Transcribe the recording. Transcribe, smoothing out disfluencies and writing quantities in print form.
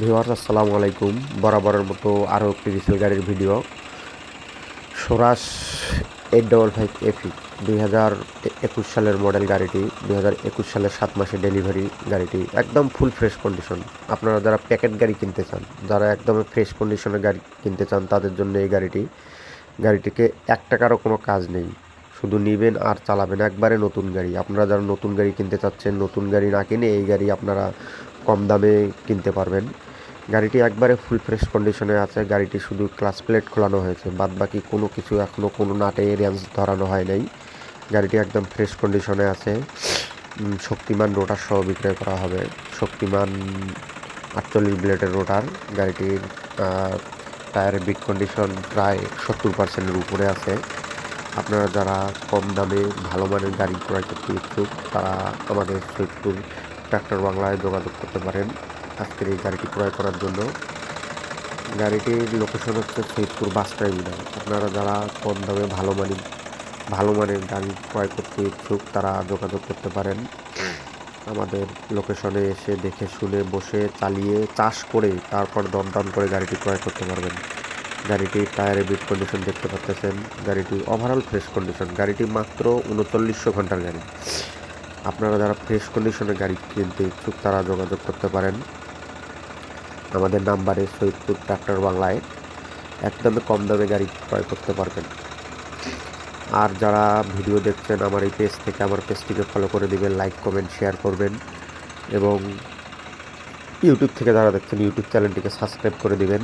Viewers আসসালামু আলাইকুম। বরাবরের মতো আরও একটি রিসেল গাড়ির ভিডিও। স্বরাজ 855 এফি 2021 সালের মডেল গাড়িটি, 2021 সালের 7 মাসে ডেলিভারি গাড়িটি, একদম ফুল ফ্রেশ কন্ডিশন। আপনারা যারা প্যাকেট গাড়ি কিনতে চান, যারা একদম ফ্রেশ কন্ডিশনের গাড়ি কিনতে চান, তাদের জন্য এই গাড়িটিকে 1 টাকারও কোনো কাজ নেই, শুধু নেবেন আর চালাবেন, একবারে নতুন গাড়ি। আপনারা যারা নতুন গাড়ি কিনতে চাচ্ছেন, নতুন গাড়ি না কিনে এই গাড়ি আপনারা কম দামে কিনতে পারবেন। গাড়িটি একবারে ফুল ফ্রেশ কন্ডিশনে আছে। গাড়িটি শুধু ক্লাচ প্লেট খোলানো হয়েছে, বাদ বাকি কোনো কিছু এখনও কোনো নাটে রেঞ্জ ধরানো হয় নাই। গাড়িটি একদম ফ্রেশ কন্ডিশনে আছে। শক্তিমান রোটার সহ বিক্রয় করা হবে। শক্তিমান 48 ব্লেডের রোটার। গাড়িটির টায়ারের বিট কন্ডিশন প্রায় 70%-এর উপরে আছে। আপনারা যারা কম দামে ভালো মানের গাড়ি ক্রয় করতে ইচ্ছুক, তারা আমাদের সৈয়দপুর ট্রাক্টর বাংলায় যোগাযোগ করতে পারেন আজকের এই গাড়িটি ক্রয় করার জন্য। গাড়িটির লোকেশন হচ্ছে সৈয়দপুর বাস টার্মিনাল। আপনারা যারা কম দামে ভালো মানের গাড়ি ক্রয় করতে ইচ্ছুক, তারা যোগাযোগ করতে পারেন। আমাদের লোকেশনে এসে দেখে শুনে বসে চালিয়ে চাষ করে তারপর দরদাম করে গাড়িটি ক্রয় করতে পারবেন। গাড়িটির টায়ারের বিট কন্ডিশন দেখতে পাচ্ছেন। গাড়িটি ওভারঅল ফ্রেশ কন্ডিশন। গাড়িটি মাত্র 3900 ঘন্টার গাড়ি। আপনারা যারা ফ্রেশ কন্ডিশনের গাড়ি কিনতে ইচ্ছুক, তারা যোগাযোগ করতে পারেন আমাদের নাম্বারে। সৈয়দপুর ট্রাক্টর বাংলায় একদমই কম দামে গাড়ি ক্রয় করতে পারবেন। আর যারা ভিডিও দেখছেন আমার এই পেজ থেকে, আমার পেজটিকে ফলো করে দিবেন, লাইক কমেন্ট শেয়ার করবেন, এবং ইউটিউব থেকে যারা দেখছেন ইউটিউব চ্যানেলটিকে সাবস্ক্রাইব করে দিবেন।